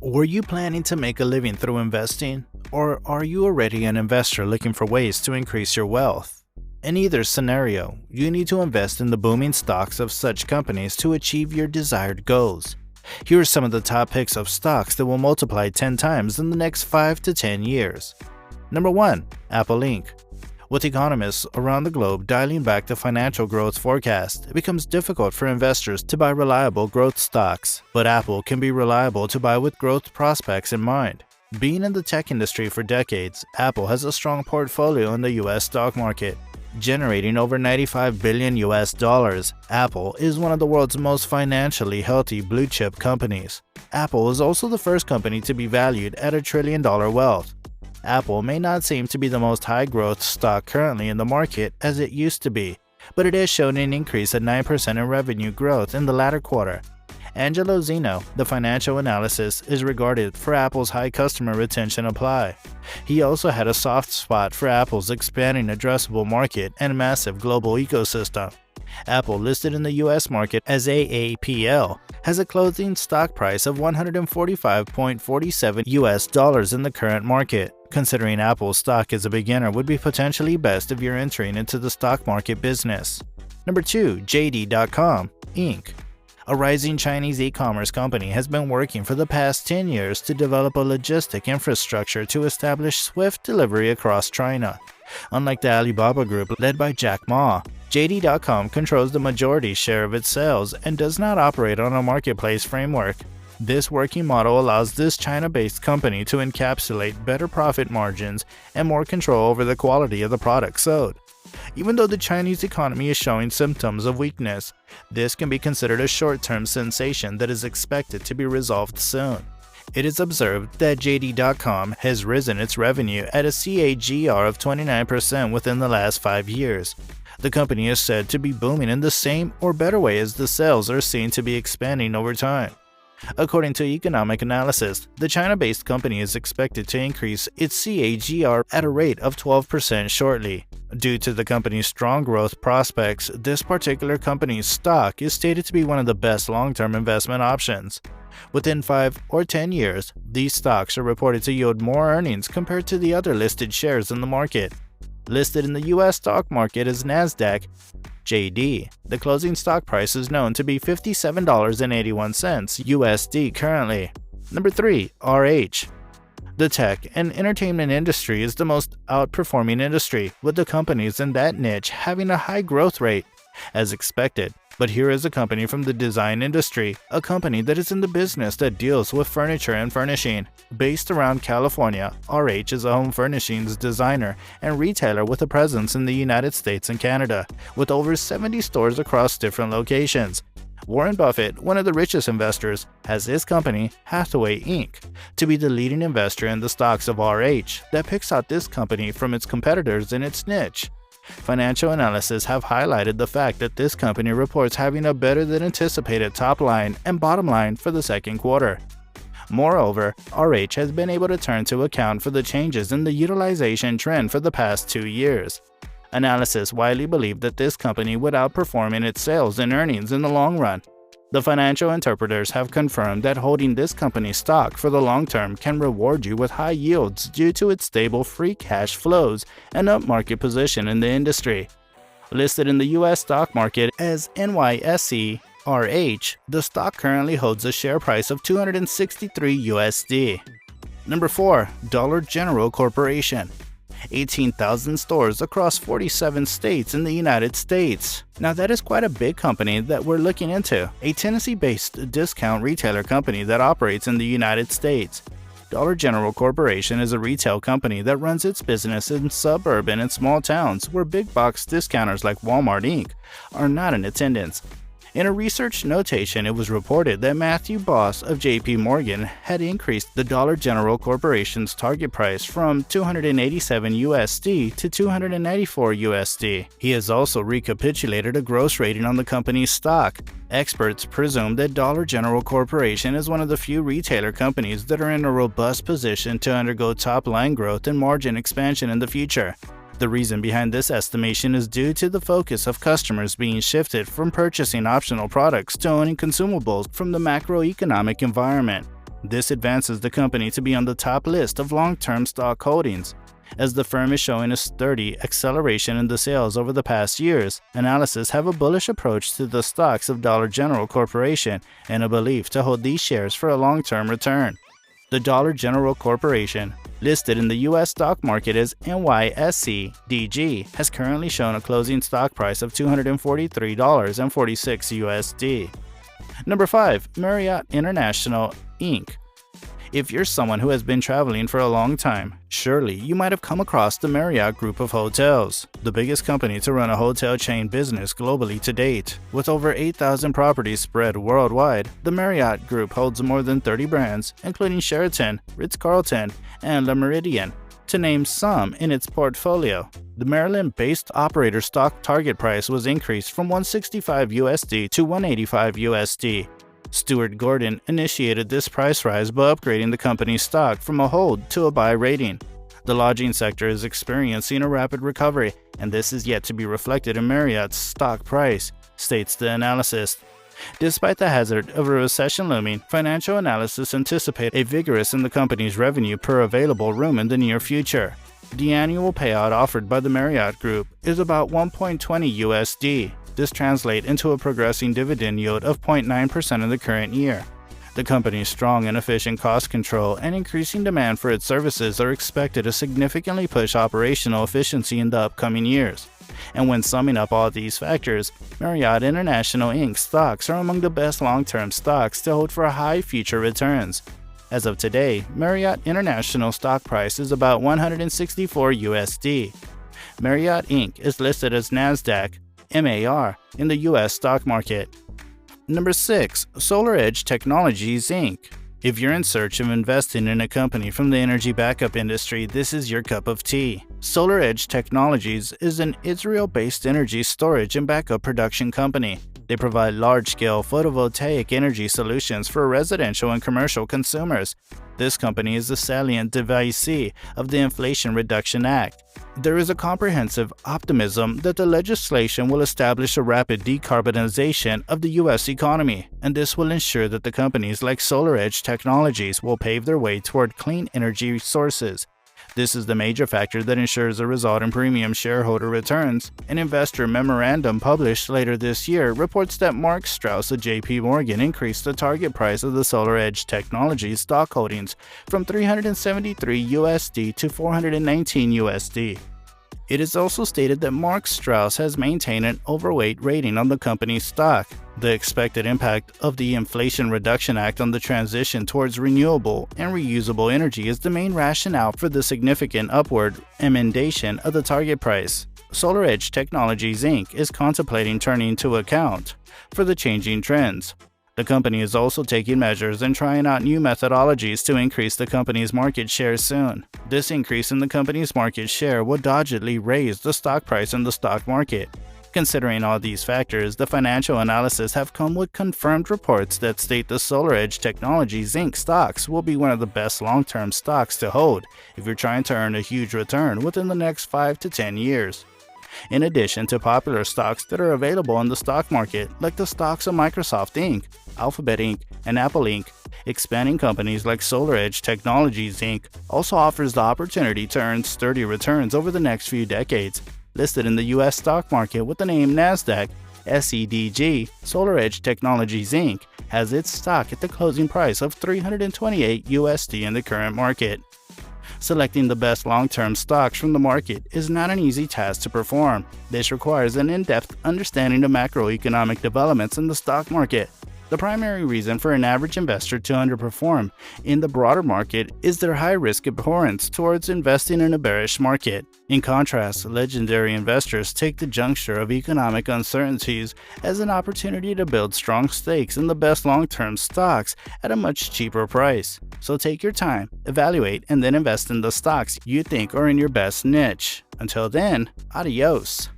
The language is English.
Were you planning to make a living through investing? Or are you already an investor looking for ways to increase your wealth? In either scenario, you need to invest in the booming stocks of such companies to achieve your desired goals. Here are some of the top picks of stocks that will multiply 10 times in the next 5 to 10 years. Number 1. Apple Inc. With economists around the globe dialing back the financial growth forecast, it becomes difficult for investors to buy reliable growth stocks, but Apple can be reliable to buy with growth prospects in mind. Being in the tech industry for decades, Apple has a strong portfolio in the US stock market. Generating over $95 billion US, Apple is one of the world's most financially healthy blue-chip companies. Apple is also the first company to be valued at $1 trillion wealth. Apple may not seem to be the most high-growth stock currently in the market as it used to be, but it has shown an increase of 9% in revenue growth in the latter quarter. Angelo Zeno, the financial analyst, is regarded for Apple's high customer retention apply. He also had a soft spot for Apple's expanding addressable market and massive global ecosystem. Apple, listed in the US market as AAPL, has a closing stock price of $145.47 in the current market. Considering Apple's stock as a beginner would be potentially best if you're entering into the stock market business. Number 2. JD.com, Inc. A rising Chinese e-commerce company has been working for the past 10 years to develop a logistic infrastructure to establish swift delivery across China. Unlike the Alibaba Group led by Jack Ma, JD.com controls the majority share of its sales and does not operate on a marketplace framework. This working model allows this China-based company to encapsulate better profit margins and more control over the quality of the products sold. Even though the Chinese economy is showing symptoms of weakness, this can be considered a short-term sensation that is expected to be resolved soon. It is observed that JD.com has risen its revenue at a CAGR of 29% within the last 5 years. The company is said to be booming in the same or better way as the sales are seen to be expanding over time. According to economic analysis, the China-based company is expected to increase its CAGR at a rate of 12% shortly. Due to the company's strong growth prospects, this particular company's stock is stated to be one of the best long-term investment options. Within 5 or 10 years, these stocks are reported to yield more earnings compared to the other listed shares in the market. Listed in the US stock market as NASDAQ, JD, the closing stock price is known to be $57.81 USD currently. Number 3. RH. The tech and entertainment industry is the most outperforming industry, with the companies in that niche having a high growth rate, as expected. But here is a company from the design industry, a company that is in the business that deals with furniture and furnishing. Based around California, RH is a home furnishings designer and retailer with a presence in the United States and Canada, with over 70 stores across different locations. Warren Buffett, one of the richest investors, has his company, Hathaway Inc., to be the leading investor in the stocks of RH that picks out this company from its competitors in its niche. Financial analysts have highlighted the fact that this company reports having a better than anticipated top line and bottom line for the second quarter. Moreover, RH has been able to turn to account for the changes in the utilization trend for the past 2 years. Analysts widely believe that this company would outperform in its sales and earnings in the long run. The financial interpreters have confirmed that holding this company's stock for the long term can reward you with high yields due to its stable free cash flows and upmarket position in the industry. Listed in the US stock market as NYSE RH, the stock currently holds a share price of $263 USD. Number 4. Dollar General Corporation. 18,000 stores across 47 states in the United States. Now that is quite a big company that we're looking into, a Tennessee-based discount retailer company that operates in the United States. Dollar General Corporation is a retail company that runs its business in suburban and small towns where big box discounters like Walmart Inc. are not in attendance. In a research notation, it was reported that Matthew Boss of JP Morgan had increased the Dollar General Corporation's target price from $287 USD to $294 USD. He has also recapitulated a gross rating on the company's stock. Experts presume that Dollar General Corporation is one of the few retailer companies that are in a robust position to undergo top-line growth and margin expansion in the future. The reason behind this estimation is due to the focus of customers being shifted from purchasing optional products to owning consumables from the macroeconomic environment. This advances the company to be on the top list of long-term stock holdings. As the firm is showing a sturdy acceleration in the sales over the past years, analysts have a bullish approach to the stocks of Dollar General Corporation and a belief to hold these shares for a long-term return. The Dollar General Corporation, listed in the U.S. stock market as NYSE-DG, has currently shown a closing stock price of $243.46 USD. Number 5. Marriott International, Inc. If you're someone who has been traveling for a long time, surely you might have come across the Marriott Group of Hotels, the biggest company to run a hotel chain business globally to date. With over 8,000 properties spread worldwide, the Marriott Group holds more than 30 brands, including Sheraton, Ritz-Carlton, and Le Méridien, to name some in its portfolio. The Maryland-based operator stock target price was increased from $165 USD to $185 USD. Stuart Gordon initiated this price rise by upgrading the company's stock from a hold to a buy rating. The lodging sector is experiencing a rapid recovery, and this is yet to be reflected in Marriott's stock price, states the analyst. Despite the hazard of a recession looming, financial analysts anticipate a vigorous in the company's revenue per available room in the near future. The annual payout offered by the Marriott Group is about $1.20 USD. This translates into a progressing dividend yield of 0.9% in the current year. The company's strong and efficient cost control and increasing demand for its services are expected to significantly push operational efficiency in the upcoming years. And when summing up all these factors, Marriott International Inc. stocks are among the best long-term stocks to hold for high future returns. As of today, Marriott International stock price is about $164 USD. Marriott Inc. is listed as NASDAQ MAR in the U.S. stock market. Number 6. SolarEdge Technologies, Inc. If you're in search of investing in a company from the energy backup industry, this is your cup of tea. SolarEdge Technologies is an Israel-based energy storage and backup production company. They provide large-scale photovoltaic energy solutions for residential and commercial consumers. This company is the salient devotee of the Inflation Reduction Act. There is a comprehensive optimism that the legislation will establish a rapid decarbonization of the U.S. economy, and this will ensure that the companies like SolarEdge Technologies will pave their way toward clean energy sources. This is the major factor that ensures a result in premium shareholder returns. An investor memorandum published later this year reports that Mark Strauss of J.P. Morgan increased the target price of the SolarEdge Technologies stock holdings from $373 USD to $419 USD. It is also stated that Mark Strauss has maintained an overweight rating on the company's stock. The expected impact of the Inflation Reduction Act on the transition towards renewable and reusable energy is the main rationale for the significant upward emendation of the target price. SolarEdge Technologies Inc. is contemplating turning to account for the changing trends. The company is also taking measures and trying out new methodologies to increase the company's market share soon. This increase in the company's market share will doggedly raise the stock price in the stock market. Considering all these factors, the financial analysts have come with confirmed reports that state the SolarEdge Technologies Inc. stocks will be one of the best long-term stocks to hold if you're trying to earn a huge return within the next 5 to 10 years. In addition to popular stocks that are available in the stock market, like the stocks of Microsoft Inc., Alphabet Inc., and Apple Inc., expanding companies like SolarEdge Technologies Inc. also offers the opportunity to earn sturdy returns over the next few decades. Listed in the U.S. stock market with the name NASDAQ, SEDG, SolarEdge Technologies Inc. has its stock at the closing price of $328 USD in the current market. Selecting the best long-term stocks from the market is not an easy task to perform. This requires an in-depth understanding of macroeconomic developments in the stock market. The primary reason for an average investor to underperform in the broader market is their high-risk abhorrence towards investing in a bearish market. In contrast, legendary investors take the juncture of economic uncertainties as an opportunity to build strong stakes in the best long-term stocks at a much cheaper price. So take your time, evaluate, and then invest in the stocks you think are in your best niche. Until then, adios.